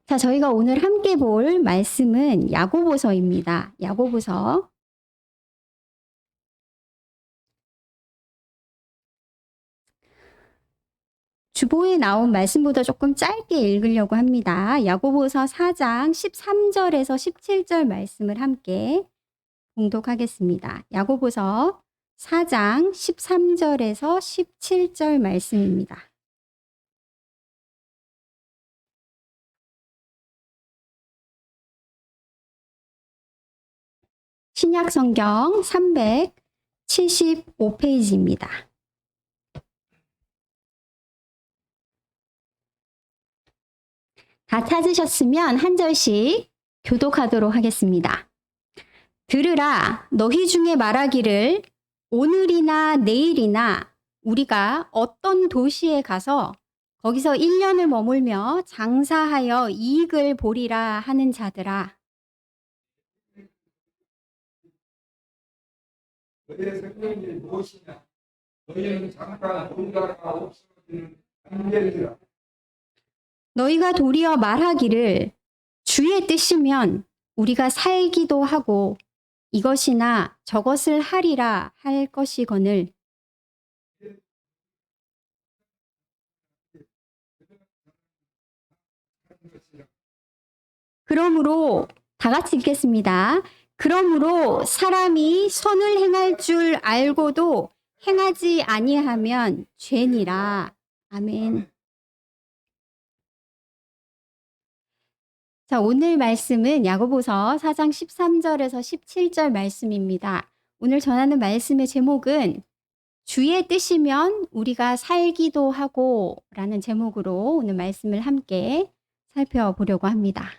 자, 저희가 오늘 함께 볼 말씀은 야고보서입니다. 야고보서. 주보에 나온 말씀보다 조금 짧게 읽으려고 합니다. 야고보서 4장 13절에서 17절 말씀을 함께 봉독하겠습니다. 야고보서 4장 13절에서 17절 말씀입니다. 신약 성경 375페이지입니다. 다 찾으셨으면 한 절씩 교독하도록 하겠습니다. 들으라, 너희 중에 말하기를 오늘이나 내일이나 우리가 어떤 도시에 가서 거기서 1년을 머물며 장사하여 이익을 보리라 하는 자들아. 너희의 생명이 무엇이냐? 너희는 잠깐 놀다가 없어지는 안개니라. 너희가 도리어 말하기를 주의 뜻이면 우리가 살기도 하고 이것이나 저것을 하리라 할 것이거늘. 그러므로 다 같이 읽겠습니다. 그러므로 사람이 선을 행할 줄 알고도 행하지 아니하면 죄니라. 아멘. 자, 오늘 말씀은 야고보서 4장 13절에서 17절 말씀입니다. 오늘 전하는 말씀의 제목은 주의 뜻이면 우리가 살기도 하고 라는 제목으로 오늘 말씀을 함께 살펴보려고 합니다.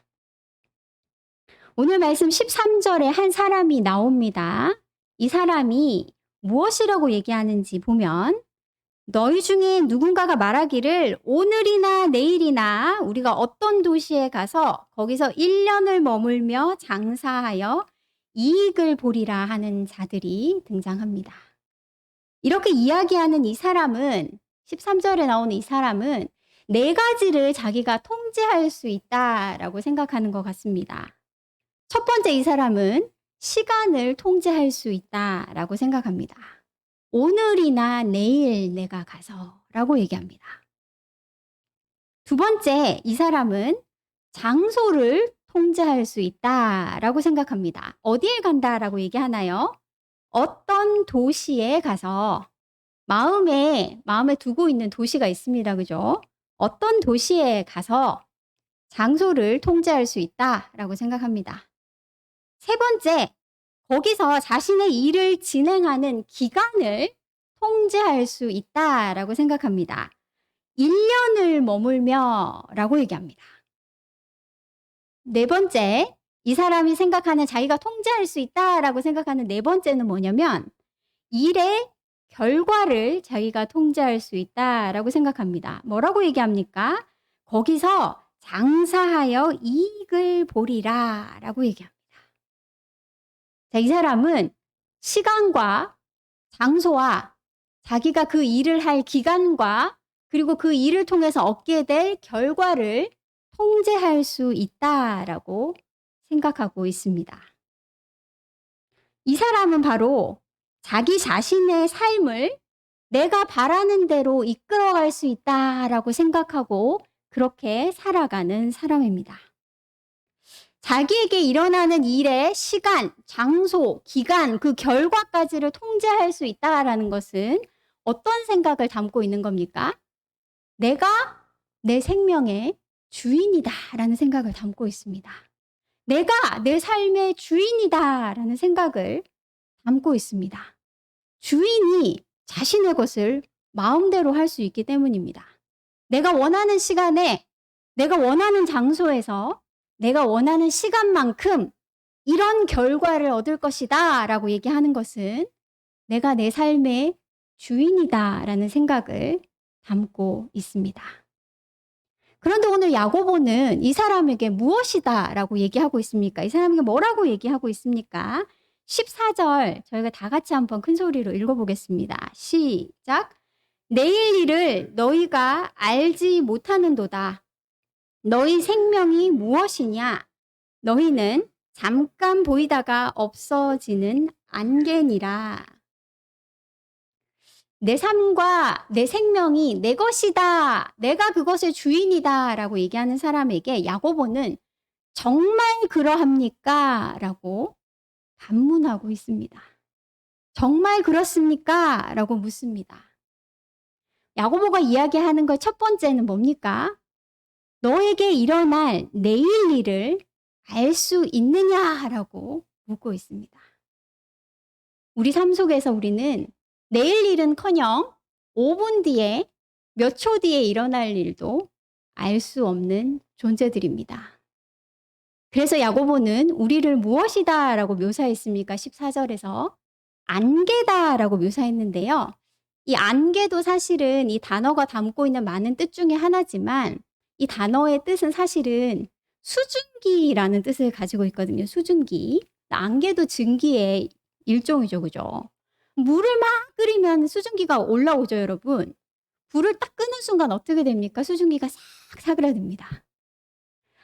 오늘 말씀 13절에 한 사람이 나옵니다. 이 사람이 무엇이라고 얘기하는지 보면 너희 중에 누군가가 말하기를 오늘이나 내일이나 우리가 어떤 도시에 가서 거기서 1년을 머물며 장사하여 이익을 보리라 하는 자들이 등장합니다. 이렇게 이야기하는 이 사람은 13절에 나오는 이 사람은 4가지를 자기가 통제할 수 있다라고 생각하는 것 같습니다. 첫 번째, 이 사람은 시간을 통제할 수 있다라고 생각합니다. 오늘이나 내일 내가 가서 라고 얘기합니다. 두 번째, 이 사람은 장소를 통제할 수 있다라고 생각합니다. 어디에 간다라고 얘기하나요? 어떤 도시에 가서 마음에 두고 있는 도시가 있습니다. 그죠? 어떤 도시에 가서 장소를 통제할 수 있다라고 생각합니다. 세 번째, 거기서 자신의 일을 진행하는 기간을 통제할 수 있다라고 생각합니다. 1년을 머물며 라고 얘기합니다. 네 번째, 이 사람이 생각하는 자기가 통제할 수 있다라고 생각하는 네 번째는 뭐냐면 일의 결과를 자기가 통제할 수 있다라고 생각합니다. 뭐라고 얘기합니까? 거기서 장사하여 이익을 보리라 라고 얘기합니다. 자, 이 사람은 시간과 장소와 자기가 그 일을 할 기간과 그리고 그 일을 통해서 얻게 될 결과를 통제할 수 있다라고 생각하고 있습니다. 이 사람은 바로 자기 자신의 삶을 내가 바라는 대로 이끌어갈 수 있다라고 생각하고 그렇게 살아가는 사람입니다. 자기에게 일어나는 일의 시간, 장소, 기간, 그 결과까지를 통제할 수 있다라는 것은 어떤 생각을 담고 있는 겁니까? 내가 내 생명의 주인이다라는 생각을 담고 있습니다. 내가 내 삶의 주인이다라는 생각을 담고 있습니다. 주인이 자신의 것을 마음대로 할 수 있기 때문입니다. 내가 원하는 시간에, 내가 원하는 장소에서 내가 원하는 시간만큼 이런 결과를 얻을 것이다 라고 얘기하는 것은 내가 내 삶의 주인이다 라는 생각을 담고 있습니다. 그런데 오늘 야고보는 이 사람에게 무엇이다 라고 얘기하고 있습니까? 이 사람에게 뭐라고 얘기하고 있습니까? 14절 저희가 다 같이 한번 큰 소리로 읽어보겠습니다. 시작. 내일 일을 너희가 알지 못하는도다. 너희 생명이 무엇이냐? 너희는 잠깐 보이다가 없어지는 안개니라. 내 삶과 내 생명이 내 것이다. 내가 그것의 주인이다. 라고 얘기하는 사람에게 야고보는 정말 그러합니까? 라고 반문하고 있습니다. 정말 그렇습니까? 라고 묻습니다. 야고보가 이야기하는 것 첫 번째는 뭡니까? 너에게 일어날 내일 일을 알 수 있느냐라고 묻고 있습니다. 우리 삶 속에서 우리는 내일 일은커녕 5분 뒤에 몇 초 뒤에 일어날 일도 알 수 없는 존재들입니다. 그래서 야고보는 우리를 무엇이다라고 묘사했습니까? 14절에서 안개다라고 묘사했는데요. 이 안개도 사실은 이 단어가 담고 있는 많은 뜻 중에 하나지만 이 단어의 뜻은 사실은 수증기라는 뜻을 가지고 있거든요. 수증기. 안개도 증기의 일종이죠. 그죠? 물을 막 끓이면 수증기가 올라오죠, 여러분. 불을 딱 끄는 순간 어떻게 됩니까? 수증기가 싹 사그라듭니다.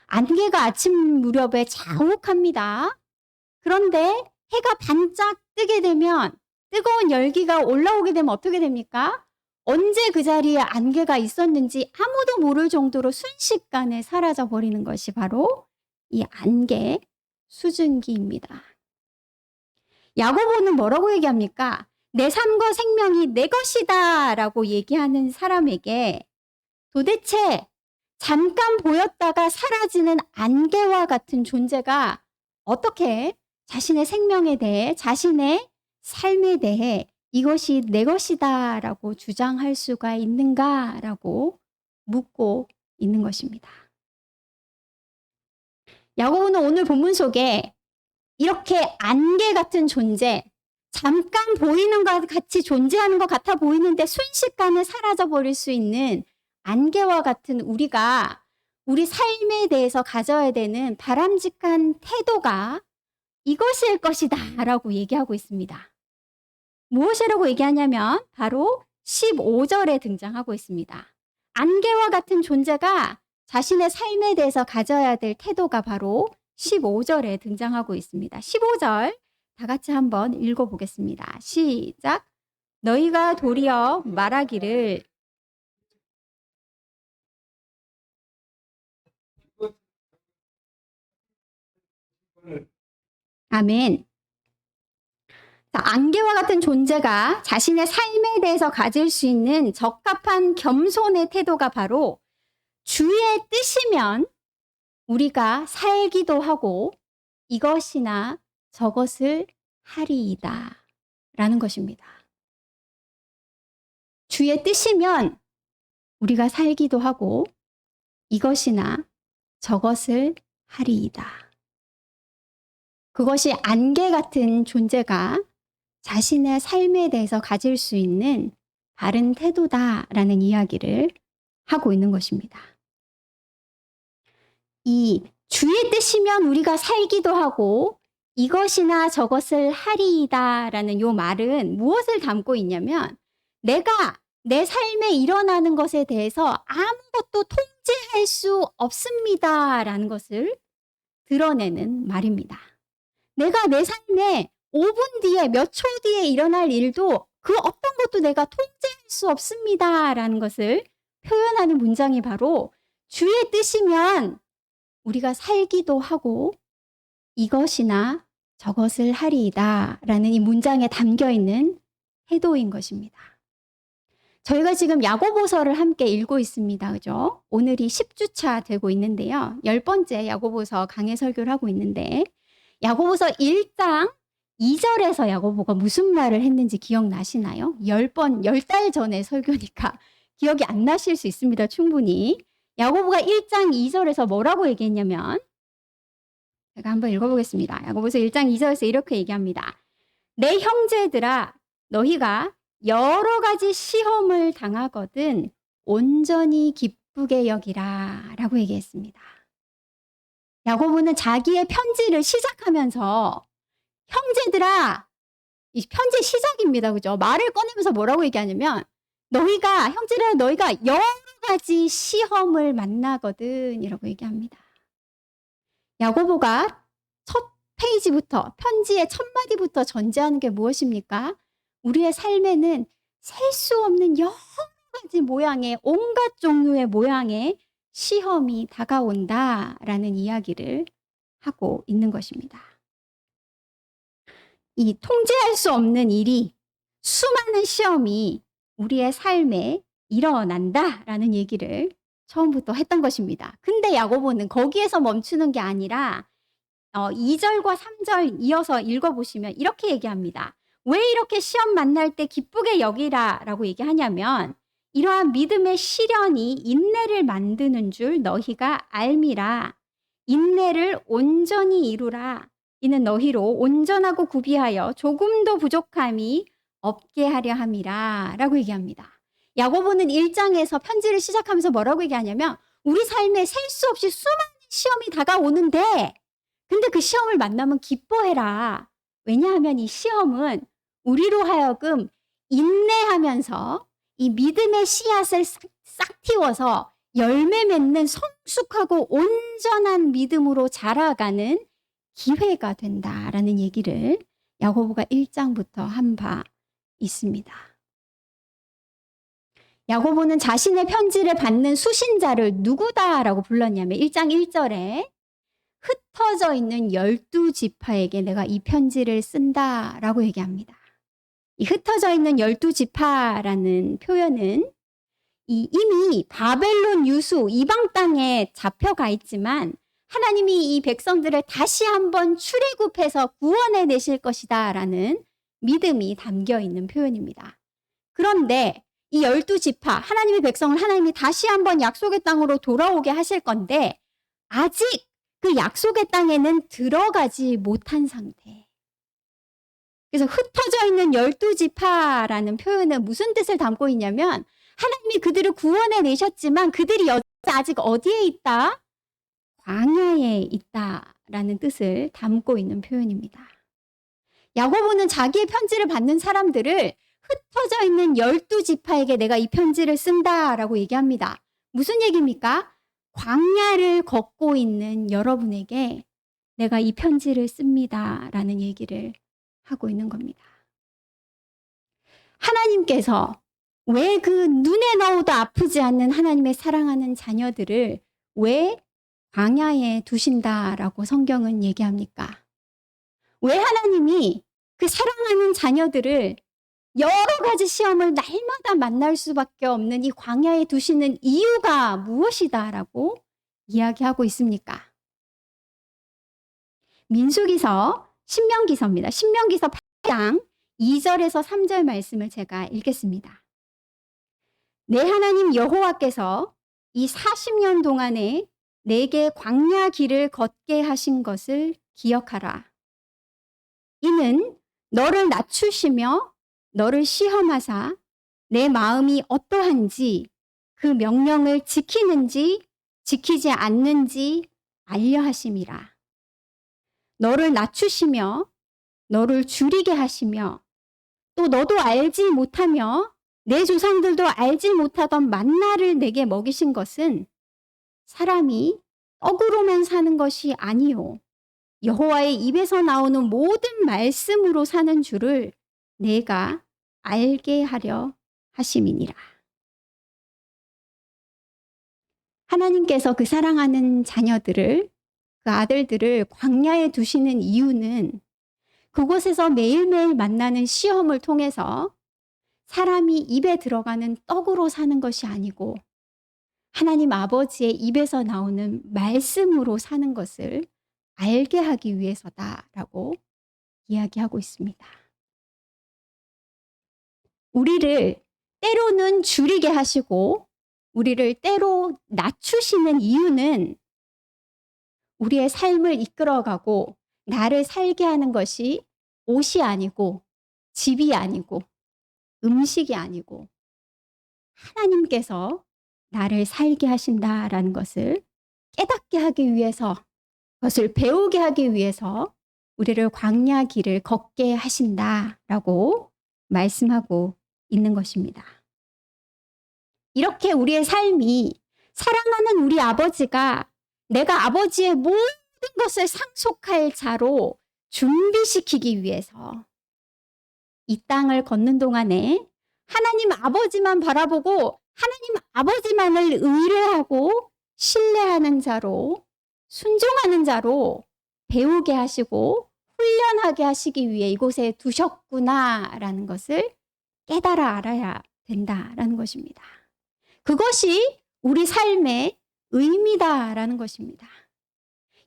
안개가 아침 무렵에 자욱합니다. 그런데 해가 반짝 뜨게 되면 뜨거운 열기가 올라오게 되면 어떻게 됩니까? 언제 그 자리에 안개가 있었는지 아무도 모를 정도로 순식간에 사라져 버리는 것이 바로 이 안개 수증기입니다. 야고보는 뭐라고 얘기합니까? 내 삶과 생명이 내 것이다 라고 얘기하는 사람에게 도대체 잠깐 보였다가 사라지는 안개와 같은 존재가 어떻게 자신의 생명에 대해, 자신의 삶에 대해 이것이 내 것이다 라고 주장할 수가 있는가 라고 묻고 있는 것입니다. 야고보는 오늘 본문 속에 이렇게 안개 같은 존재, 잠깐 보이는 것 같이 존재하는 것 같아 보이는데 순식간에 사라져 버릴 수 있는 안개와 같은 우리가 우리 삶에 대해서 가져야 되는 바람직한 태도가 이것일 것이다 라고 얘기하고 있습니다. 무엇이라고 얘기하냐면 바로 15절에 등장하고 있습니다. 안개와 같은 존재가 자신의 삶에 대해서 가져야 될 태도가 바로 15절에 등장하고 있습니다. 15절 다 같이 한번 읽어보겠습니다. 시작. 너희가 도리어 말하기를 아멘. 자, 안개와 같은 존재가 자신의 삶에 대해서 가질 수 있는 적합한 겸손의 태도가 바로 주의 뜻이면 우리가 살기도 하고 이것이나 저것을 하리이다 라는 것입니다. 주의 뜻이면 우리가 살기도 하고 이것이나 저것을 하리이다. 그것이 안개 같은 존재가 자신의 삶에 대해서 가질 수 있는 바른 태도다라는 이야기를 하고 있는 것입니다. 이 주의 뜻이면 우리가 살기도 하고 이것이나 저것을 하리이다라는 요 말은 무엇을 담고 있냐면 내가 내 삶에 일어나는 것에 대해서 아무것도 통제할 수 없습니다라는 것을 드러내는 말입니다. 내가 내 삶에 5분 뒤에 몇 초 뒤에 일어날 일도 그 어떤 것도 내가 통제할 수 없습니다라는 것을 표현하는 문장이 바로 주의 뜻이면 우리가 살기도 하고 이것이나 저것을 하리이다 라는 이 문장에 담겨 있는 태도인 것입니다. 저희가 지금 야고보서를 함께 읽고 있습니다. 그죠? 오늘이 10주차 되고 있는데요. 10번째 야고보서 강해 설교를 하고 있는데 야고보서 1장 2절에서 야고보가 무슨 말을 했는지 기억나시나요? 10달 전에 설교니까 기억이 안 나실 수 있습니다. 충분히. 야고보가 1장 2절에서 뭐라고 얘기했냐면 제가 한번 읽어보겠습니다. 야고보서 1장 2절에서 이렇게 얘기합니다. 내 형제들아 너희가 여러 가지 시험을 당하거든 온전히 기쁘게 여기라 라고 얘기했습니다. 야고보는 자기의 편지를 시작하면서 형제들아, 이 편지 시작입니다. 그죠? 말을 꺼내면서 뭐라고 얘기하냐면 너희가 여러 가지 시험을 만나거든 이라고 얘기합니다. 야고보가 첫 페이지부터 편지의 첫 마디부터 전제하는 게 무엇입니까? 우리의 삶에는 셀 수 없는 여러 가지 모양의 온갖 종류의 모양의 시험이 다가온다라는 이야기를 하고 있는 것입니다. 이 통제할 수 없는 일이 수많은 시험이 우리의 삶에 일어난다라는 얘기를 처음부터 했던 것입니다. 근데 야고보는 거기에서 멈추는 게 아니라 2절과 3절 이어서 읽어보시면 이렇게 얘기합니다. 왜 이렇게 시험 만날 때 기쁘게 여기라라고 얘기하냐면 이러한 믿음의 시련이 인내를 만드는 줄 너희가 알미라. 인내를 온전히 이루라. 이는 너희로 온전하고 구비하여 조금도 부족함이 없게 하려 함이라 라고 얘기합니다. 야고보는 1장에서 편지를 시작하면서 뭐라고 얘기하냐면 우리 삶에 셀 수 없이 수많은 시험이 다가오는데 근데 그 시험을 만나면 기뻐해라. 왜냐하면 이 시험은 우리로 하여금 인내하면서 이 믿음의 씨앗을 싹 틔워서 열매 맺는 성숙하고 온전한 믿음으로 자라가는 기회가 된다라는 얘기를 야고보가 1장부터 한 바 있습니다. 야고보는 자신의 편지를 받는 수신자를 누구다라고 불렀냐면 1장 1절에 흩어져 있는 12지파에게 내가 이 편지를 쓴다라고 얘기합니다. 이 흩어져 있는 12지파라는 표현은 이미 바벨론 유수 이방 땅에 잡혀가 있지만 하나님이 이 백성들을 다시 한번 출애굽해서 구원해 내실 것이다 라는 믿음이 담겨 있는 표현입니다. 그런데 이 12지파 하나님의 백성을 하나님이 다시 한번 약속의 땅으로 돌아오게 하실 건데 아직 그 약속의 땅에는 들어가지 못한 상태. 그래서 흩어져 있는 12지파라는 표현은 무슨 뜻을 담고 있냐면 하나님이 그들을 구원해 내셨지만 그들이 아직 어디에 있다? 광야에 있다라는 뜻을 담고 있는 표현입니다. 야고보는 자기의 편지를 받는 사람들을 흩어져 있는 12지파에게 내가 이 편지를 쓴다라고 얘기합니다. 무슨 얘기입니까? 광야를 걷고 있는 여러분에게 내가 이 편지를 씁니다라는 얘기를 하고 있는 겁니다. 하나님께서 왜 그 눈에 넣어도 아프지 않는 하나님의 사랑하는 자녀들을 왜 광야에 두신다라고 성경은 얘기합니까? 왜 하나님이 그 사랑하는 자녀들을 여러 가지 시험을 날마다 만날 수밖에 없는 이 광야에 두시는 이유가 무엇이다라고 이야기하고 있습니까? 신명기서입니다. 신명기서 8장 2절에서 3절 말씀을 제가 읽겠습니다. 내 하나님 여호와께서 이 40년 동안에 내게 광야 길을 걷게 하신 것을 기억하라. 이는 너를 낮추시며 너를 시험하사 내 마음이 어떠한지 그 명령을 지키는지 지키지 않는지 알려 하심이라. 너를 낮추시며 너를 줄이게 하시며 또 너도 알지 못하며 내 조상들도 알지 못하던 만나를 내게 먹이신 것은 사람이 떡으로만 사는 것이 아니요 여호와의 입에서 나오는 모든 말씀으로 사는 줄을 내가 알게 하려 하심이니라. 하나님께서 그 사랑하는 자녀들을 그 아들들을 광야에 두시는 이유는 그곳에서 매일매일 만나는 시험을 통해서 사람이 입에 들어가는 떡으로 사는 것이 아니고 하나님 아버지의 입에서 나오는 말씀으로 사는 것을 알게 하기 위해서다라고 이야기하고 있습니다. 우리를 때로는 줄이게 하시고 우리를 때로 낮추시는 이유는 우리의 삶을 이끌어가고 나를 살게 하는 것이 옷이 아니고 집이 아니고 음식이 아니고 하나님께서 나를 살게 하신다라는 것을 깨닫게 하기 위해서 그것을 배우게 하기 위해서 우리를 광야 길을 걷게 하신다라고 말씀하고 있는 것입니다. 이렇게 우리의 삶이 사랑하는 우리 아버지가 내가 아버지의 모든 것을 상속할 자로 준비시키기 위해서 이 땅을 걷는 동안에 하나님 아버지만 바라보고 하나님 아버지만을 의뢰하고 신뢰하는 자로 순종하는 자로 배우게 하시고 훈련하게 하시기 위해 이곳에 두셨구나라는 것을 깨달아 알아야 된다라는 것입니다. 그것이 우리 삶의 의미다라는 것입니다.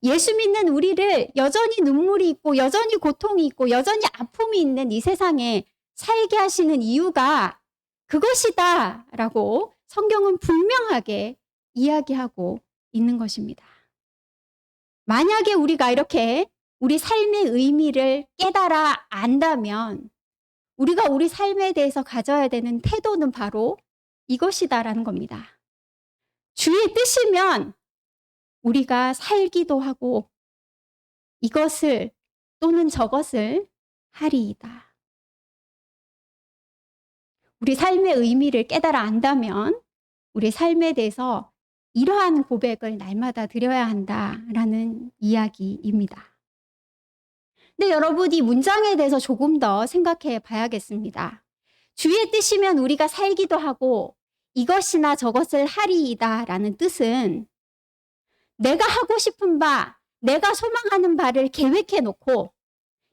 예수 믿는 우리를 여전히 눈물이 있고 여전히 고통이 있고 여전히 아픔이 있는 이 세상에 살게 하시는 이유가 그것이다라고 성경은 분명하게 이야기하고 있는 것입니다. 만약에 우리가 이렇게 우리 삶의 의미를 깨달아 안다면 우리가 우리 삶에 대해서 가져야 되는 태도는 바로 이것이다라는 겁니다. 주의 뜻이면 우리가 살기도 하고 이것을 또는 저것을 하리이다. 우리 삶의 의미를 깨달아 안다면 우리 삶에 대해서 이러한 고백을 날마다 드려야 한다라는 이야기입니다. 근데 여러분 이 문장에 대해서 조금 더 생각해 봐야겠습니다. 주의 뜻이면 우리가 살기도 하고 이것이나 저것을 하리이다 라는 뜻은 내가 하고 싶은 바, 내가 소망하는 바를 계획해 놓고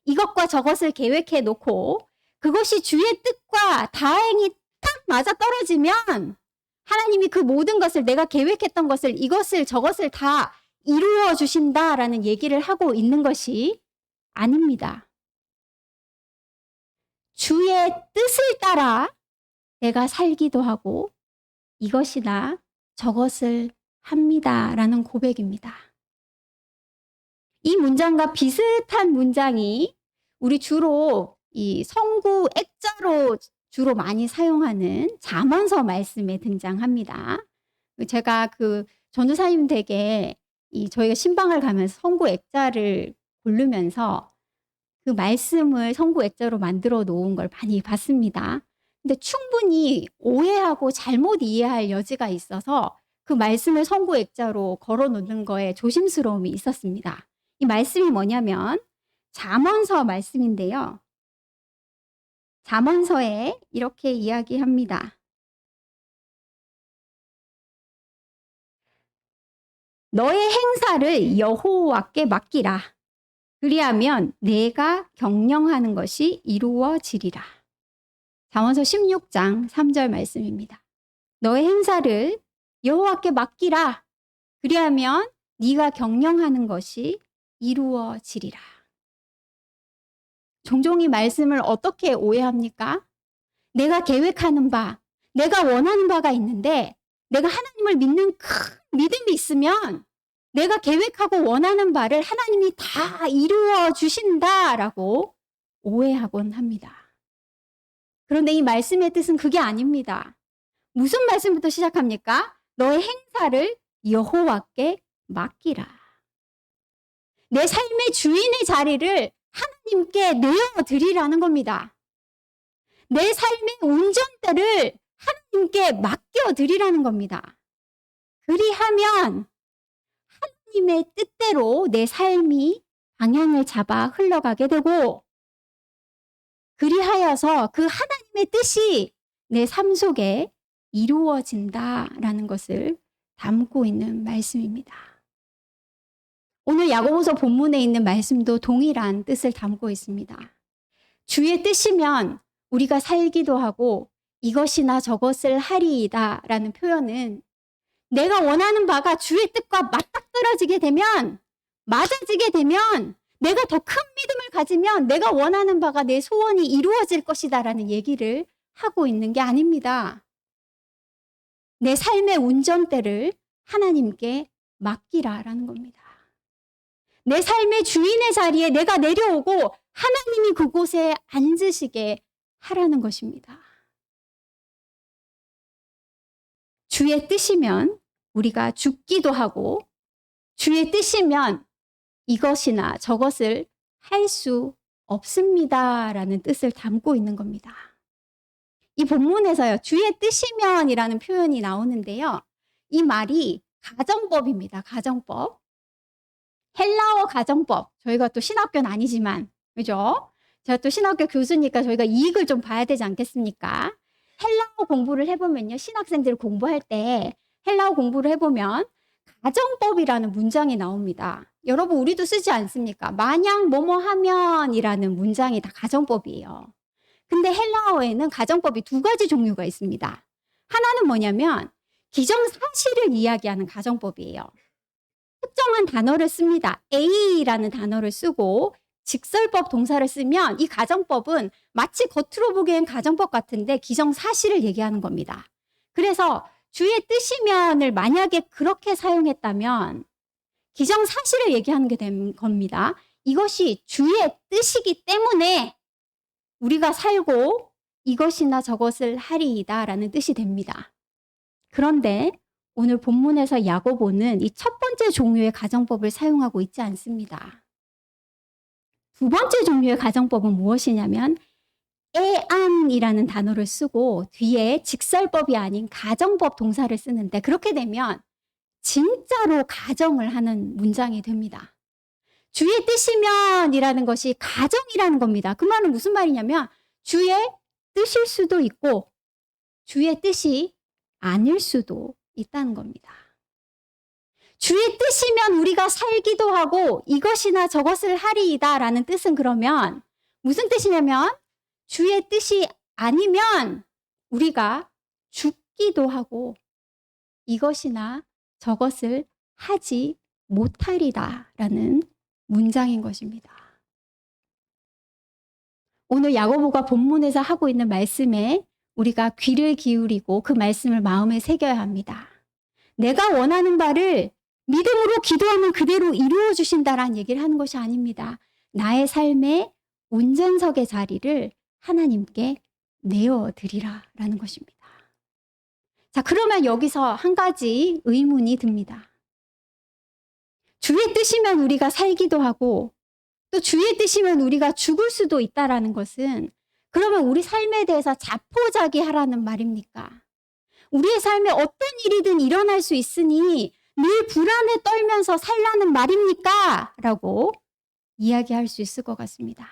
이것과 저것을 계획해 놓고 그것이 주의 뜻과 다행히 딱 맞아 떨어지면 하나님이 그 모든 것을 내가 계획했던 것을 이것을 저것을 다 이루어 주신다라는 얘기를 하고 있는 것이 아닙니다. 주의 뜻을 따라 내가 살기도 하고 이것이나 저것을 합니다라는 고백입니다. 이 문장과 비슷한 문장이 우리 주로 이 성구 액자로 주로 많이 사용하는 잠언서 말씀에 등장합니다. 제가 그 전도사님 댁에 저희가 신방을 가면서 성구 액자를 고르면서 그 말씀을 성구 액자로 만들어 놓은 걸 많이 봤습니다. 근데 충분히 오해하고 잘못 이해할 여지가 있어서 그 말씀을 성구 액자로 걸어 놓는 거에 조심스러움이 있었습니다. 이 말씀이 뭐냐면 잠언서 말씀인데요. 잠언서에 이렇게 이야기합니다. 너의 행사를 여호와께 맡기라. 그리하면 내가 경영하는 것이 이루어지리라. 잠언서 16장 3절 말씀입니다. 너의 행사를 여호와께 맡기라. 그리하면 네가 경영하는 것이 이루어지리라. 종종 이 말씀을 어떻게 오해합니까? 내가 계획하는 바, 내가 원하는 바가 있는데 내가 하나님을 믿는 큰 믿음이 있으면 내가 계획하고 원하는 바를 하나님이 다 이루어 주신다라고 오해하곤 합니다. 그런데 이 말씀의 뜻은 그게 아닙니다. 무슨 말씀부터 시작합니까? 너의 행사를 여호와께 맡기라. 내 삶의 주인의 자리를 하나님께 내어드리라는 겁니다. 내 삶의 운전대를 하나님께 맡겨드리라는 겁니다. 그리하면 하나님의 뜻대로 내 삶이 방향을 잡아 흘러가게 되고 그리하여서 그 하나님의 뜻이 내 삶 속에 이루어진다라는 것을 담고 있는 말씀입니다. 오늘 야고보서 본문에 있는 말씀도 동일한 뜻을 담고 있습니다. 주의 뜻이면 우리가 살기도 하고 이것이나 저것을 하리이다 라는 표현은 내가 원하는 바가 주의 뜻과 맞닥뜨려지게 되면 맞아지게 되면 내가 더 큰 믿음을 가지면 내가 원하는 바가 내 소원이 이루어질 것이다 라는 얘기를 하고 있는 게 아닙니다. 내 삶의 운전대를 하나님께 맡기라라는 겁니다. 내 삶의 주인의 자리에 내가 내려오고 하나님이 그곳에 앉으시게 하라는 것입니다. 주의 뜻이면 우리가 죽기도 하고 주의 뜻이면 이것이나 저것을 할 수 없습니다라는 뜻을 담고 있는 겁니다. 이 본문에서요. 주의 뜻이면이라는 표현이 나오는데요. 이 말이 가정법입니다. 가정법. 헬라어 가정법. 저희가 또 신학교는 아니지만, 그죠? 제가 또 신학교 교수니까 저희가 이익을 좀 봐야 되지 않겠습니까? 헬라어 공부를 해보면요. 신학생들 공부할 때 헬라어 공부를 해보면 가정법이라는 문장이 나옵니다. 여러분, 우리도 쓰지 않습니까? 만약 뭐뭐 하면이라는 문장이 다 가정법이에요. 근데 헬라어에는 가정법이 두 가지 종류가 있습니다. 하나는 뭐냐면 기정사실을 이야기하는 가정법이에요. 특정한 단어를 씁니다. A라는 단어를 쓰고 직설법 동사를 쓰면 이 가정법은 마치 겉으로 보기엔 가정법 같은데 기정사실을 얘기하는 겁니다. 그래서 주의 뜻이면을 만약에 그렇게 사용했다면 기정사실을 얘기하는 게 된 겁니다. 이것이 주의 뜻이기 때문에 우리가 살고 이것이나 저것을 하리이다라는 뜻이 됩니다. 그런데 오늘 본문에서 야고보는 이 첫 번째 종류의 가정법을 사용하고 있지 않습니다. 두 번째 종류의 가정법은 무엇이냐면 애안이라는 단어를 쓰고 뒤에 직설법이 아닌 가정법 동사를 쓰는데 그렇게 되면 진짜로 가정을 하는 문장이 됩니다. 주의 뜻이면이라는 것이 가정이라는 겁니다. 그 말은 무슨 말이냐면 주의 뜻일 수도 있고 주의 뜻이 아닐 수도 있다는 겁니다. 주의 뜻이면 우리가 살기도 하고 이것이나 저것을 하리이다라는 뜻은 그러면 무슨 뜻이냐면 주의 뜻이 아니면 우리가 죽기도 하고 이것이나 저것을 하지 못하리다라는 문장인 것입니다. 오늘 야고보가 본문에서 하고 있는 말씀에 우리가 귀를 기울이고 그 말씀을 마음에 새겨야 합니다. 내가 원하는 바를 믿음으로 기도하면 그대로 이루어 주신다라는 얘기를 하는 것이 아닙니다. 나의 삶의 운전석의 자리를 하나님께 내어드리라라는 것입니다. 자, 그러면 여기서 한 가지 의문이 듭니다. 주의 뜻이면 우리가 살기도 하고 또 주의 뜻이면 우리가 죽을 수도 있다라는 것은 그러면 우리 삶에 대해서 자포자기하라는 말입니까? 우리의 삶에 어떤 일이든 일어날 수 있으니 늘 불안에 떨면서 살라는 말입니까? 라고 이야기할 수 있을 것 같습니다.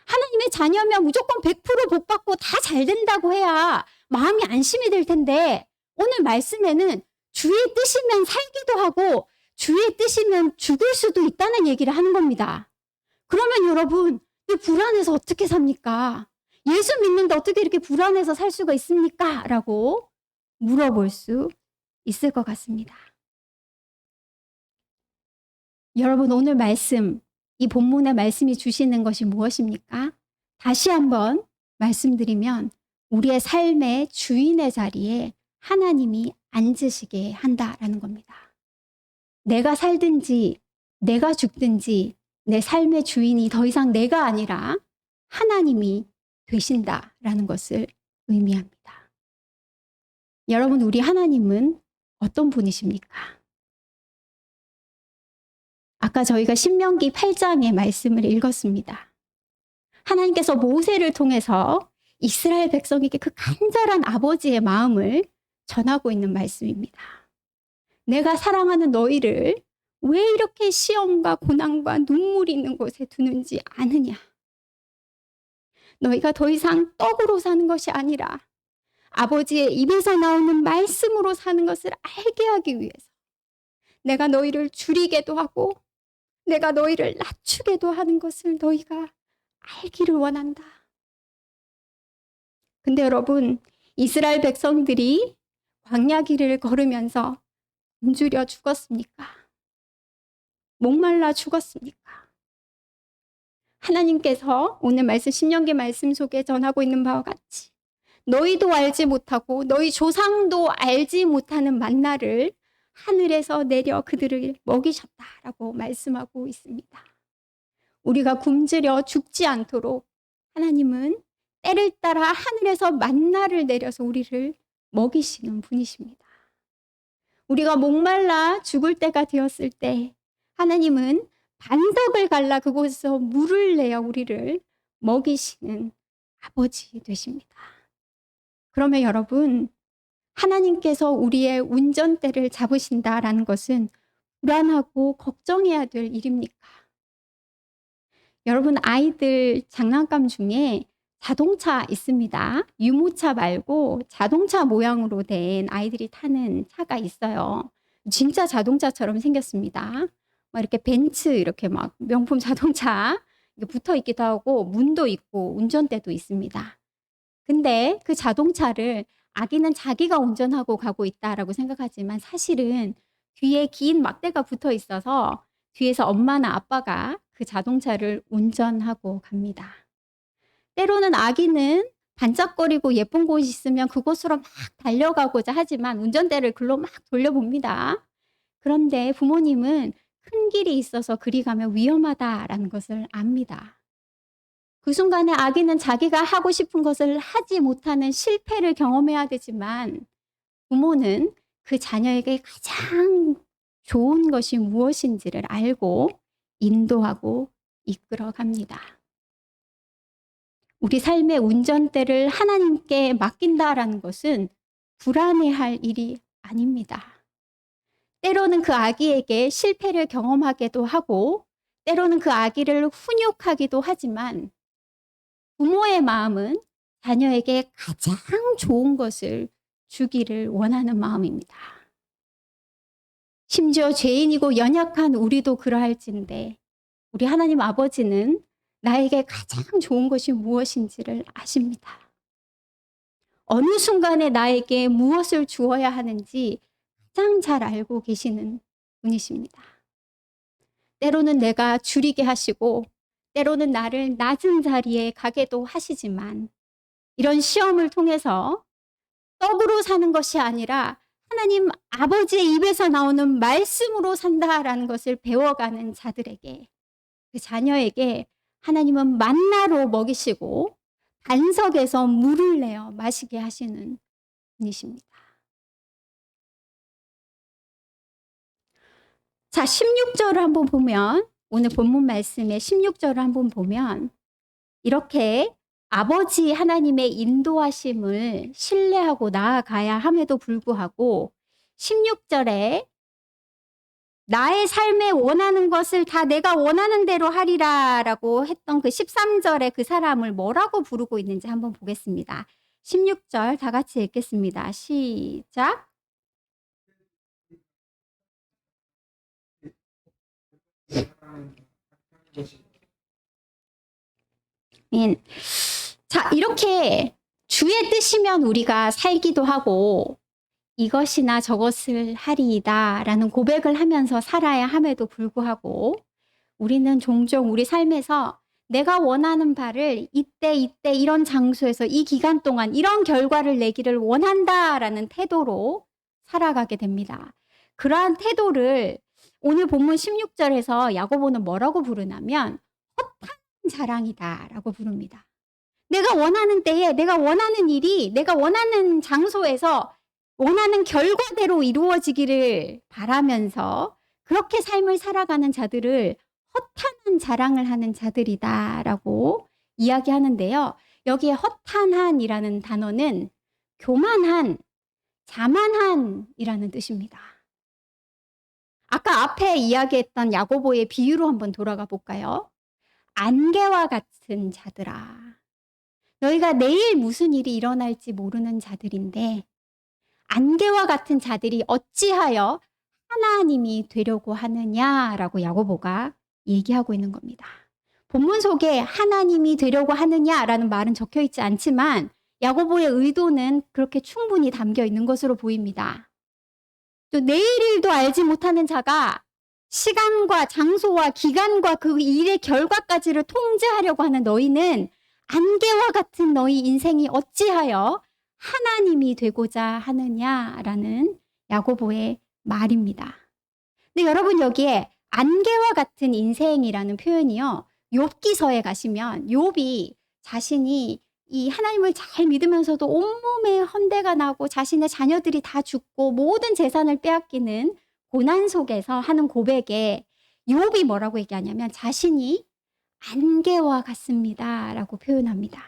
하나님의 자녀면 무조건 100% 복 받고 다 잘 된다고 해야 마음이 안심이 될 텐데 오늘 말씀에는 주의 뜻이면 살기도 하고 주의 뜻이면 죽을 수도 있다는 얘기를 하는 겁니다. 그러면 여러분, 이 불안해서 어떻게 삽니까? 예수 믿는데 어떻게 이렇게 불안해서 살 수가 있습니까? 라고 물어볼 수 있을 것 같습니다. 여러분, 오늘 말씀, 이 본문의 말씀이 주시는 것이 무엇입니까? 다시 한번 말씀드리면 우리의 삶의 주인의 자리에 하나님이 앉으시게 한다라는 겁니다. 내가 살든지 내가 죽든지 내 삶의 주인이 더 이상 내가 아니라 하나님이 되신다라는 것을 의미합니다. 여러분, 우리 하나님은 어떤 분이십니까? 아까 저희가 신명기 8장의 말씀을 읽었습니다. 하나님께서 모세를 통해서 이스라엘 백성에게 그 간절한 아버지의 마음을 전하고 있는 말씀입니다. 내가 사랑하는 너희를 왜 이렇게 시험과 고난과 눈물이 있는 곳에 두는지 아느냐? 너희가 더 이상 떡으로 사는 것이 아니라 아버지의 입에서 나오는 말씀으로 사는 것을 알게 하기 위해서 내가 너희를 줄이게도 하고 내가 너희를 낮추게도 하는 것을 너희가 알기를 원한다. 근데 여러분, 이스라엘 백성들이 광야 길을 걸으면서 굶주려 죽었습니까? 목말라 죽었습니까? 하나님께서 오늘 말씀 신명기 말씀 속에 전하고 있는 바와 같이 너희도 알지 못하고 너희 조상도 알지 못하는 만나를 하늘에서 내려 그들을 먹이셨다라고 말씀하고 있습니다. 우리가 굶주려 죽지 않도록 하나님은 때를 따라 하늘에서 만나를 내려서 우리를 먹이시는 분이십니다. 우리가 목말라 죽을 때가 되었을 때 하나님은 반석을 갈라 그곳에서 물을 내어 우리를 먹이시는 아버지 되십니다. 그러면 여러분, 하나님께서 우리의 운전대를 잡으신다라는 것은 불안하고 걱정해야 될 일입니까? 여러분, 아이들 장난감 중에 자동차 있습니다. 유모차 말고 자동차 모양으로 된 아이들이 타는 차가 있어요. 진짜 자동차처럼 생겼습니다. 막 이렇게 벤츠 이렇게 막 명품 자동차 붙어 있기도 하고 문도 있고 운전대도 있습니다. 근데 그 자동차를 아기는 자기가 운전하고 가고 있다라고 생각하지만 사실은 뒤에 긴 막대가 붙어 있어서 뒤에서 엄마나 아빠가 그 자동차를 운전하고 갑니다. 때로는 아기는 반짝거리고 예쁜 곳이 있으면 그곳으로 막 달려가고자 하지만 운전대를 글로 막 돌려봅니다. 그런데 부모님은 큰 길이 있어서 그리 가면 위험하다라는 것을 압니다. 그 순간에 아기는 자기가 하고 싶은 것을 하지 못하는 실패를 경험해야 되지만 부모는 그 자녀에게 가장 좋은 것이 무엇인지를 알고 인도하고 이끌어 갑니다. 우리 삶의 운전대를 하나님께 맡긴다라는 것은 불안해할 일이 아닙니다. 때로는 그 아기에게 실패를 경험하기도 하고 때로는 그 아기를 훈육하기도 하지만 부모의 마음은 자녀에게 가장 좋은 것을 주기를 원하는 마음입니다. 심지어 죄인이고 연약한 우리도 그러할진데 우리 하나님 아버지는 나에게 가장 좋은 것이 무엇인지를 아십니다. 어느 순간에 나에게 무엇을 주어야 하는지 가장 잘 알고 계시는 분이십니다. 때로는 내가 줄이게 하시고 때로는 나를 낮은 자리에 가게도 하시지만 이런 시험을 통해서 떡으로 사는 것이 아니라 하나님 아버지의 입에서 나오는 말씀으로 산다라는 것을 배워가는 자들에게 그 자녀에게 하나님은 만나로 먹이시고 반석에서 물을 내어 마시게 하시는 분이십니다. 자, 16절을 한번 보면 오늘 본문 말씀의 16절을 한번 보면 이렇게 아버지 하나님의 인도하심을 신뢰하고 나아가야 함에도 불구하고 16절에 나의 삶에 원하는 것을 다 내가 원하는 대로 하리라 라고 했던 그 13절에 그 사람을 뭐라고 부르고 있는지 한번 보겠습니다. 16절 다 같이 읽겠습니다. 시작. 자, 이렇게 주의 뜻이면 우리가 살기도 하고 이것이나 저것을 하리이다 라는 고백을 하면서 살아야 함에도 불구하고 우리는 종종 우리 삶에서 내가 원하는 바를 이때 이런 장소에서 이 기간 동안 이런 결과를 내기를 원한다라는 태도로 살아가게 됩니다. 그러한 태도를 오늘 본문 16절에서 야고보는 뭐라고 부르냐면 허탄 자랑이다라고 부릅니다. 내가 원하는 때에 내가 원하는 일이 내가 원하는 장소에서 원하는 결과대로 이루어지기를 바라면서 그렇게 삶을 살아가는 자들을 허탄한 자랑을 하는 자들이다라고 이야기하는데요. 여기에 허탄한이라는 단어는 교만한, 자만한이라는 뜻입니다. 아까 앞에 이야기했던 야고보의 비유로 한번 돌아가 볼까요? 안개와 같은 자들아. 너희가 내일 무슨 일이 일어날지 모르는 자들인데 안개와 같은 자들이 어찌하여 하나님이 되려고 하느냐라고 야고보가 얘기하고 있는 겁니다. 본문 속에 하나님이 되려고 하느냐라는 말은 적혀 있지 않지만 야고보의 의도는 그렇게 충분히 담겨 있는 것으로 보입니다. 또 내일 일도 알지 못하는 자가 시간과 장소와 기간과 그 일의 결과까지를 통제하려고 하는 너희는 안개와 같은 너희 인생이 어찌하여 하나님이 되고자 하느냐라는 야고보의 말입니다. 근데 여러분 여기에 안개와 같은 인생이라는 표현이요. 욥기서에 가시면 욥이 자신이 이 하나님을 잘 믿으면서도 온몸에 헌대가 나고 자신의 자녀들이 다 죽고 모든 재산을 빼앗기는 고난 속에서 하는 고백에 욥이 뭐라고 얘기하냐면 자신이 안개와 같습니다 라고 표현합니다.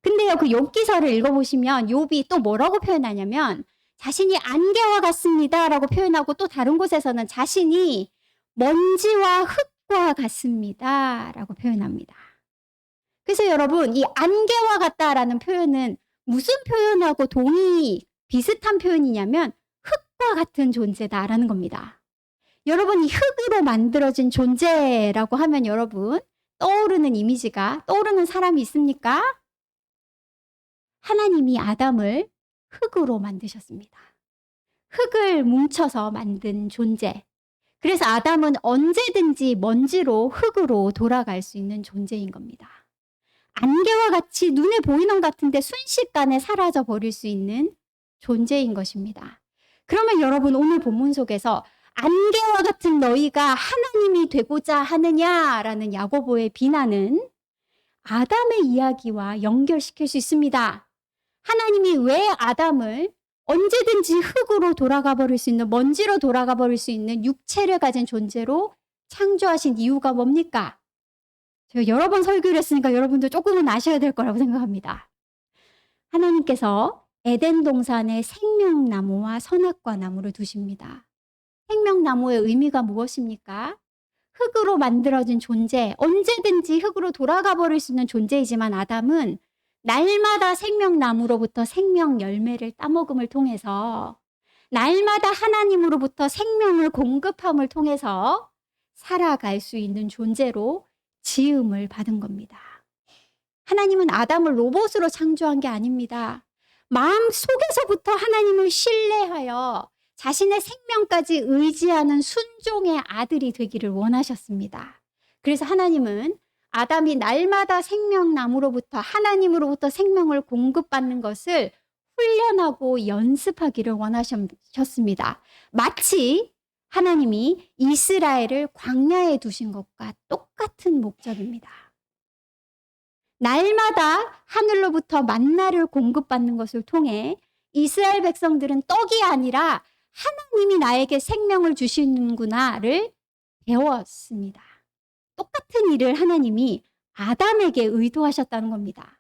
근데요, 그 욥기서를 읽어보시면 욥이 또 뭐라고 표현하냐면 자신이 안개와 같습니다라고 표현하고 또 다른 곳에서는 자신이 먼지와 흙과 같습니다라고 표현합니다. 그래서 여러분, 이 안개와 같다라는 표현은 무슨 표현하고 비슷한 표현이냐면 흙과 같은 존재다라는 겁니다. 여러분, 이 흙으로 만들어진 존재라고 하면 여러분 떠오르는 이미지가, 떠오르는 사람이 있습니까? 하나님이 아담을 흙으로 만드셨습니다. 흙을 뭉쳐서 만든 존재. 그래서 아담은 언제든지 먼지로 흙으로 돌아갈 수 있는 존재인 겁니다. 안개와 같이 눈에 보이는 것 같은데 순식간에 사라져 버릴 수 있는 존재인 것입니다. 그러면 여러분, 오늘 본문 속에서 안개와 같은 너희가 하나님이 되고자 하느냐라는 야고보의 비난은 아담의 이야기와 연결시킬 수 있습니다. 하나님이 왜 아담을 언제든지 흙으로 돌아가 버릴 수 있는, 먼지로 돌아가 버릴 수 있는 육체를 가진 존재로 창조하신 이유가 뭡니까? 제가 여러 번 설교를 했으니까 여러분도 조금은 아셔야 될 거라고 생각합니다. 하나님께서 에덴 동산에 생명나무와 선악과 나무를 두십니다. 생명나무의 의미가 무엇입니까? 흙으로 만들어진 존재, 언제든지 흙으로 돌아가 버릴 수 있는 존재이지만 아담은 날마다 생명나무로부터 생명 열매를 따먹음을 통해서, 날마다 하나님으로부터 생명을 공급함을 통해서 살아갈 수 있는 존재로 지음을 받은 겁니다. 하나님은 아담을 로봇으로 창조한 게 아닙니다. 마음 속에서부터 하나님을 신뢰하여 자신의 생명까지 의지하는 순종의 아들이 되기를 원하셨습니다. 그래서 하나님은 아담이 날마다 생명나무로부터, 하나님으로부터 생명을 공급받는 것을 훈련하고 연습하기를 원하셨습니다. 마치 하나님이 이스라엘을 광야에 두신 것과 똑같은 목적입니다. 날마다 하늘로부터 만나를 공급받는 것을 통해 이스라엘 백성들은 떡이 아니라 하나님이 나에게 생명을 주시는구나를 배웠습니다. 똑같은 일을 하나님이 아담에게 의도하셨다는 겁니다.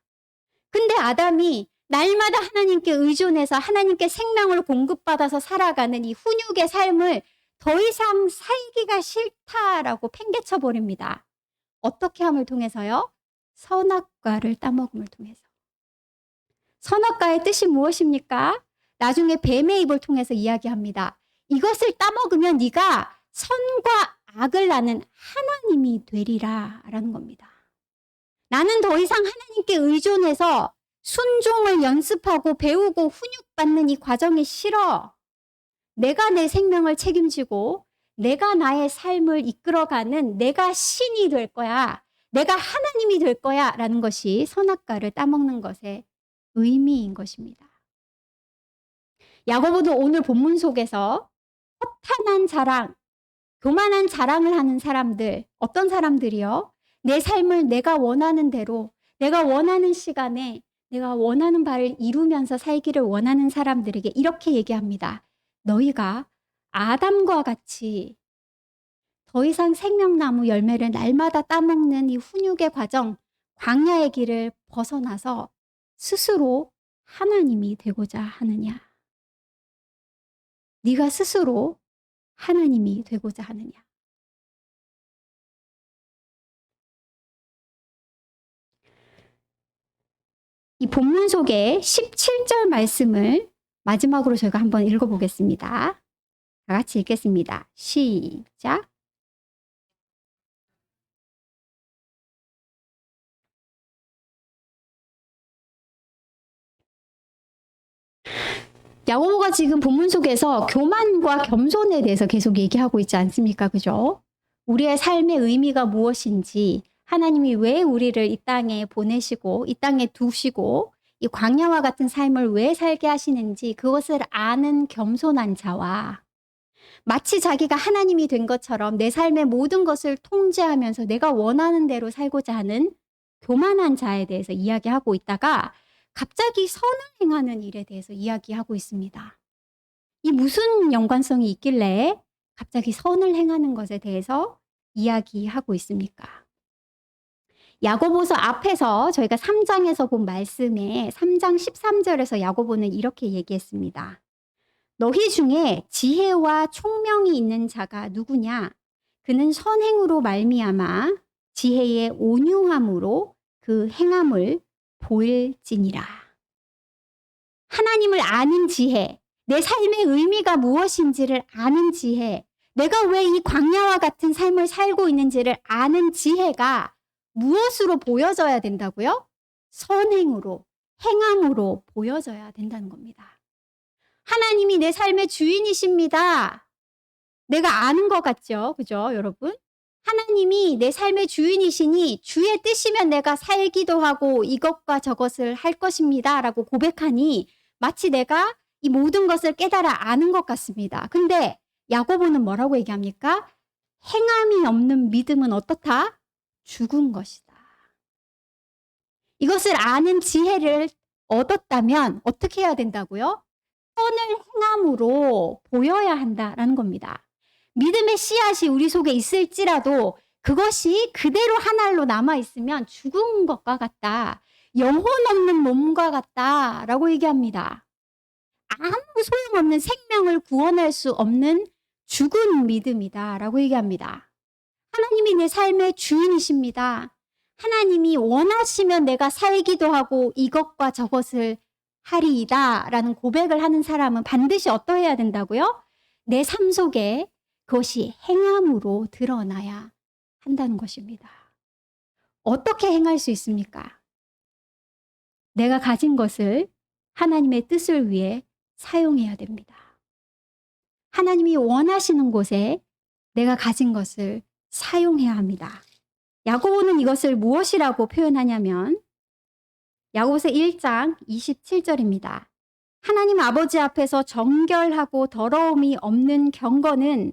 근데 아담이 날마다 하나님께 의존해서 하나님께 생명을 공급받아서 살아가는 이 훈육의 삶을 더 이상 살기가 싫다라고 팽개쳐 버립니다. 어떻게 함을 통해서요? 선악과를 따먹음을 통해서. 선악과의 뜻이 무엇입니까? 나중에 뱀의 입을 통해서 이야기합니다. 이것을 따먹으면 네가 선과 악을 아는 하나님이 되리라 라는 겁니다. 나는 더 이상 하나님께 의존해서 순종을 연습하고 배우고 훈육받는 이 과정이 싫어. 내가 내 생명을 책임지고 내가 나의 삶을 이끌어가는 내가 신이 될 거야. 내가 하나님이 될 거야 라는 것이 선악과를 따먹는 것의 의미인 것입니다. 야고보도 오늘 본문 속에서 허탄한 자랑, 교만한 자랑을 하는 사람들, 어떤 사람들이요? 내 삶을 내가 원하는 대로, 내가 원하는 시간에 내가 원하는 바를 이루면서 살기를 원하는 사람들에게 이렇게 얘기합니다. 너희가 아담과 같이 더 이상 생명나무 열매를 날마다 따먹는 이 훈육의 과정, 광야의 길을 벗어나서 스스로 하나님이 되고자 하느냐? 네가 스스로 하나님이 되고자 하느냐? 이 본문 속에 17절 말씀을 마지막으로 저희가 한번 읽어보겠습니다. 다 같이 읽겠습니다. 시작. 야고보가 지금 본문 속에서 교만과 겸손에 대해서 계속 얘기하고 있지 않습니까? 그죠? 우리의 삶의 의미가 무엇인지, 하나님이 왜 우리를 이 땅에 보내시고 이 땅에 두시고 이 광야와 같은 삶을 왜 살게 하시는지 그것을 아는 겸손한 자와 마치 자기가 하나님이 된 것처럼 내 삶의 모든 것을 통제하면서 내가 원하는 대로 살고자 하는 교만한 자에 대해서 이야기하고 있다가 갑자기 선을 행하는 일에 대해서 이야기하고 있습니다. 이 무슨 연관성이 있길래 갑자기 선을 행하는 것에 대해서 이야기하고 있습니까? 야고보서 앞에서 저희가 3장에서 본 말씀에 3장 13절에서 야고보는 이렇게 얘기했습니다. 너희 중에 지혜와 총명이 있는 자가 누구냐? 그는 선행으로 말미암아 지혜의 온유함으로 그 행함을 보일지니라. 하나님을 아는 지혜, 내 삶의 의미가 무엇인지를 아는 지혜, 내가 왜 이 광야와 같은 삶을 살고 있는지를 아는 지혜가 무엇으로 보여져야 된다고요? 선행으로, 행함으로 보여져야 된다는 겁니다. 하나님이 내 삶의 주인이십니다. 내가 아는 것 같죠? 그죠, 여러분? 하나님이 내 삶의 주인이시니 주의 뜻이면 내가 살기도 하고 이것과 저것을 할 것입니다. 라고 고백하니 마치 내가 이 모든 것을 깨달아 아는 것 같습니다. 근데 야고보는 뭐라고 얘기합니까? 행함이 없는 믿음은 어떻다? 죽은 것이다. 이것을 아는 지혜를 얻었다면 어떻게 해야 된다고요? 선을 행함으로 보여야 한다라는 겁니다. 믿음의 씨앗이 우리 속에 있을지라도 그것이 그대로 한 알로 남아있으면 죽은 것과 같다. 영혼 없는 몸과 같다라고 얘기합니다. 아무 소용없는 생명을 구원할 수 없는 죽은 믿음이다라고 얘기합니다. 하나님이 내 삶의 주인이십니다. 하나님이 원하시면 내가 살기도 하고 이것과 저것을 하리이다 라는 고백을 하는 사람은 반드시 어떠해야 된다고요? 내 삶 속에 그것이 행함으로 드러나야 한다는 것입니다. 어떻게 행할 수 있습니까? 내가 가진 것을 하나님의 뜻을 위해 사용해야 됩니다. 하나님이 원하시는 곳에 내가 가진 것을 사용해야 합니다. 야고보는 이것을 무엇이라고 표현하냐면 야고보서 1장 27절입니다. 하나님 아버지 앞에서 정결하고 더러움이 없는 경건은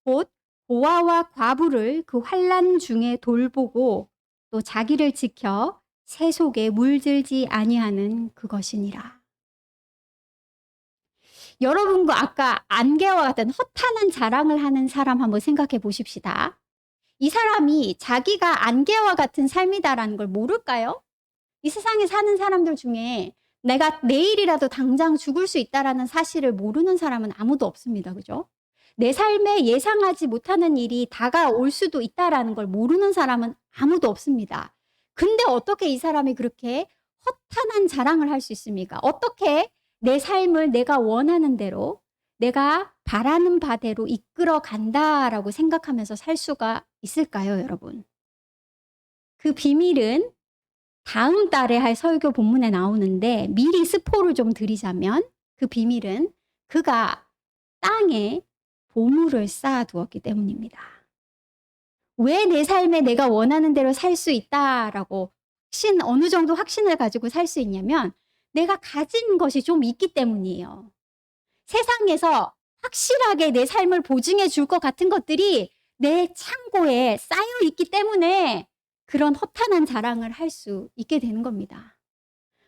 곧 고아와 과부를 그 환난 중에 돌보고 또 자기를 지켜 새 속에 물들지 아니하는 그것이니라. 여러분과 아까 안개와 같은 허탄한 자랑을 하는 사람 한번 생각해 보십시다. 이 사람이 자기가 안개와 같은 삶이다라는 걸 모를까요? 이 세상에 사는 사람들 중에 내가 내일이라도 당장 죽을 수 있다라는 사실을 모르는 사람은 아무도 없습니다. 그죠? 내 삶에 예상하지 못하는 일이 다가올 수도 있다라는 걸 모르는 사람은 아무도 없습니다. 근데 어떻게 이 사람이 그렇게 허탄한 자랑을 할 수 있습니까? 어떻게 내 삶을 내가 원하는 대로 내가 바라는 바대로 이끌어 간다라고 생각하면서 살 수가 있을까요, 여러분? 그 비밀은 다음 달에 할 설교 본문에 나오는데 미리 스포를 좀 드리자면 그 비밀은 그가 땅에 보물을 쌓아두었기 때문입니다. 왜 내 삶에 내가 원하는 대로 살 수 있다라고 어느 정도 확신을 가지고 살 수 있냐면 내가 가진 것이 좀 있기 때문이에요. 세상에서 확실하게 내 삶을 보증해 줄 것 같은 것들이 내 창고에 쌓여 있기 때문에 그런 허탄한 자랑을 할 수 있게 되는 겁니다.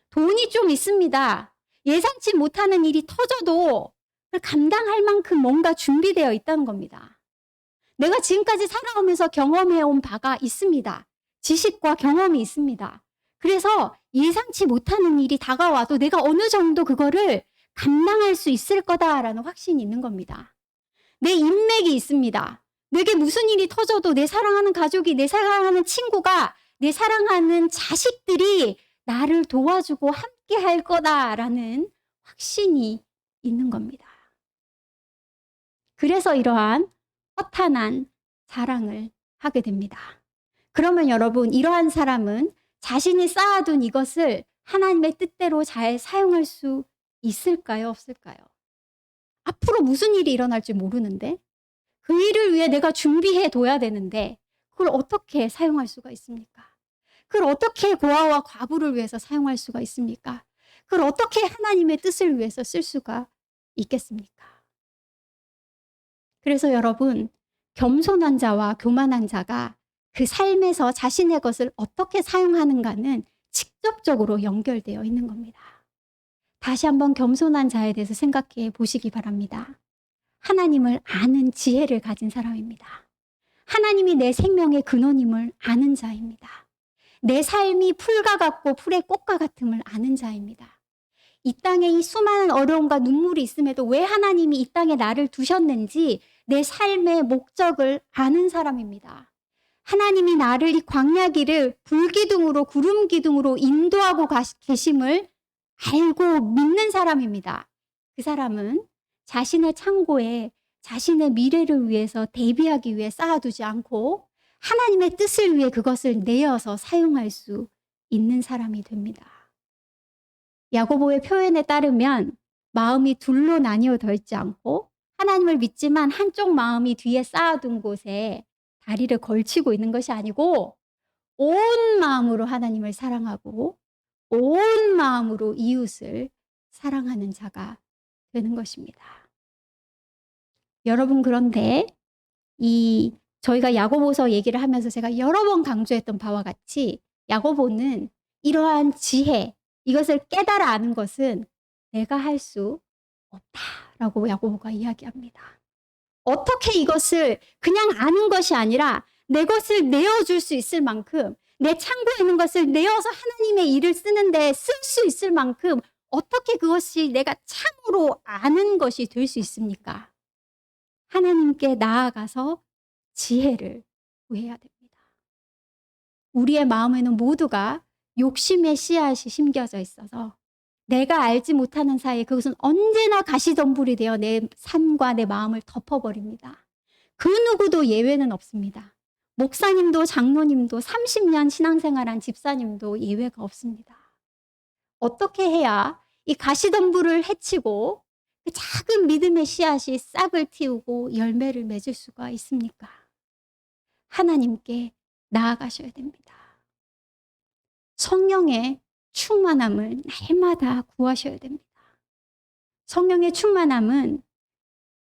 돈이 좀 있습니다. 예상치 못하는 일이 터져도 감당할 만큼 뭔가 준비되어 있다는 겁니다. 내가 지금까지 살아오면서 경험해온 바가 있습니다. 지식과 경험이 있습니다. 그래서 예상치 못하는 일이 다가와도 내가 어느 정도 그거를 감당할 수 있을 거다라는 확신이 있는 겁니다. 내 인맥이 있습니다. 내게 무슨 일이 터져도 내 사랑하는 가족이, 내 사랑하는 친구가, 내 사랑하는 자식들이 나를 도와주고 함께 할 거다라는 확신이 있는 겁니다. 그래서 이러한 허탄한 자랑을 하게 됩니다. 그러면 여러분, 이러한 사람은 자신이 쌓아둔 이것을 하나님의 뜻대로 잘 사용할 수 있을까요? 없을까요? 앞으로 무슨 일이 일어날지 모르는데 그 일을 위해 내가 준비해 둬야 되는데 그걸 어떻게 사용할 수가 있습니까? 그걸 어떻게 고아와 과부를 위해서 사용할 수가 있습니까? 그걸 어떻게 하나님의 뜻을 위해서 쓸 수가 있겠습니까? 그래서 여러분, 겸손한 자와 교만한 자가 그 삶에서 자신의 것을 어떻게 사용하는가는 직접적으로 연결되어 있는 겁니다. 다시 한번 겸손한 자에 대해서 생각해 보시기 바랍니다. 하나님을 아는 지혜를 가진 사람입니다. 하나님이 내 생명의 근원임을 아는 자입니다. 내 삶이 풀과 같고 풀의 꽃과 같음을 아는 자입니다. 이 땅에 이 수많은 어려움과 눈물이 있음에도 왜 하나님이 이 땅에 나를 두셨는지 내 삶의 목적을 아는 사람입니다. 하나님이 나를 이 광야 길을 불기둥으로 구름 기둥으로 인도하고 계심을 알고 믿는 사람입니다. 그 사람은 자신의 창고에 자신의 미래를 위해서 대비하기 위해 쌓아두지 않고 하나님의 뜻을 위해 그것을 내어서 사용할 수 있는 사람이 됩니다. 야고보의 표현에 따르면 마음이 둘로 나뉘어져 있지 않고 하나님을 믿지만 한쪽 마음이 뒤에 쌓아둔 곳에 다리를 걸치고 있는 것이 아니고 온 마음으로 하나님을 사랑하고 온 마음으로 이웃을 사랑하는 자가 되는 것입니다. 여러분, 그런데 저희가 야고보서 얘기를 하면서 제가 여러 번 강조했던 바와 같이 야고보는 이러한 지혜, 이것을 깨달아 아는 것은 내가 할 수 없다라고 야고보가 이야기합니다. 어떻게 이것을 그냥 아는 것이 아니라 내 것을 내어줄 수 있을 만큼, 내 창고에 있는 것을 내어서 하나님의 일을 쓰는데 쓸 수 있을 만큼 어떻게 그것이 내가 참으로 아는 것이 될 수 있습니까? 하나님께 나아가서 지혜를 구해야 됩니다. 우리의 마음에는 모두가 욕심의 씨앗이 심겨져 있어서 내가 알지 못하는 사이에 그것은 언제나 가시덤불이 되어 내 삶과 내 마음을 덮어버립니다. 그 누구도 예외는 없습니다. 목사님도 장로님도 30년 신앙생활한 집사님도 예외가 없습니다. 어떻게 해야 이 가시덤불을 해치고 그 작은 믿음의 씨앗이 싹을 틔우고 열매를 맺을 수가 있습니까? 하나님께 나아가셔야 됩니다. 성령의 충만함을 날마다 구하셔야 됩니다. 성령의 충만함은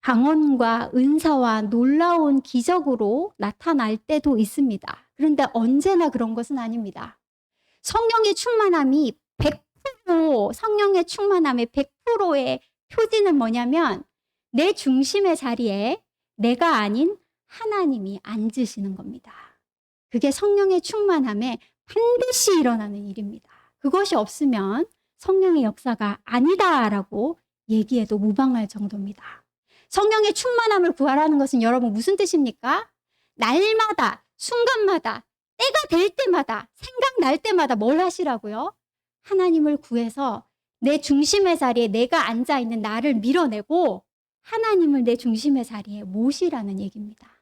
방언과 은사와 놀라운 기적으로 나타날 때도 있습니다. 그런데 언제나 그런 것은 아닙니다. 성령의 충만함이 100%, 성령의 충만함의 100%의 표지는 뭐냐면 내 중심의 자리에 내가 아닌 하나님이 앉으시는 겁니다. 그게 성령의 충만함에 반드시 일어나는 일입니다. 그것이 없으면 성령의 역사가 아니다라고 얘기해도 무방할 정도입니다. 성령의 충만함을 구하라는 것은 여러분 무슨 뜻입니까? 날마다, 순간마다, 때가 될 때마다, 생각날 때마다 뭘 하시라고요? 하나님을 구해서 내 중심의 자리에 내가 앉아있는 나를 밀어내고 하나님을 내 중심의 자리에 모시라는 얘기입니다.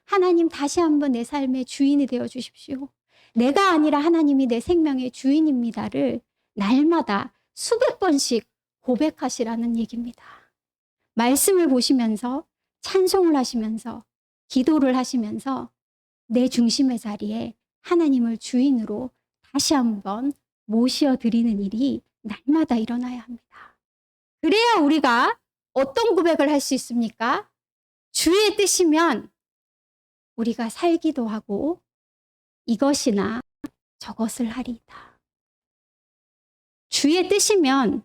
하나님, 다시 한번 내 삶의 주인이 되어 주십시오. 내가 아니라 하나님이 내 생명의 주인입니다를 날마다 수백 번씩 고백하시라는 얘기입니다. 말씀을 보시면서 찬송을 하시면서 기도를 하시면서 내 중심의 자리에 하나님을 주인으로 다시 한번 모셔드리는 일이 날마다 일어나야 합니다. 그래야 우리가 어떤 고백을 할 수 있습니까? 주의 뜻이면 우리가 살기도 하고 이것이나 저것을 하리이다. 주의 뜻이면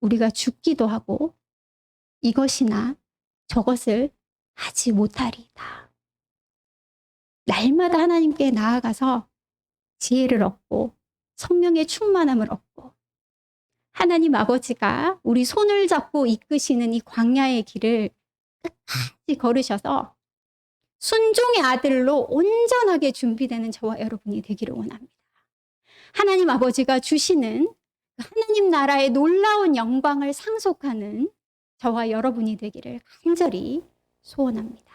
우리가 죽기도 하고 이것이나 저것을 하지 못하리이다. 날마다 하나님께 나아가서 지혜를 얻고 성령의 충만함을 얻고 하나님 아버지가 우리 손을 잡고 이끄시는 이 광야의 길을 끝까지 걸으셔서 순종의 아들로 온전하게 준비되는 저와 여러분이 되기를 원합니다. 하나님 아버지가 주시는 하나님 나라의 놀라운 영광을 상속하는 저와 여러분이 되기를 간절히 소원합니다.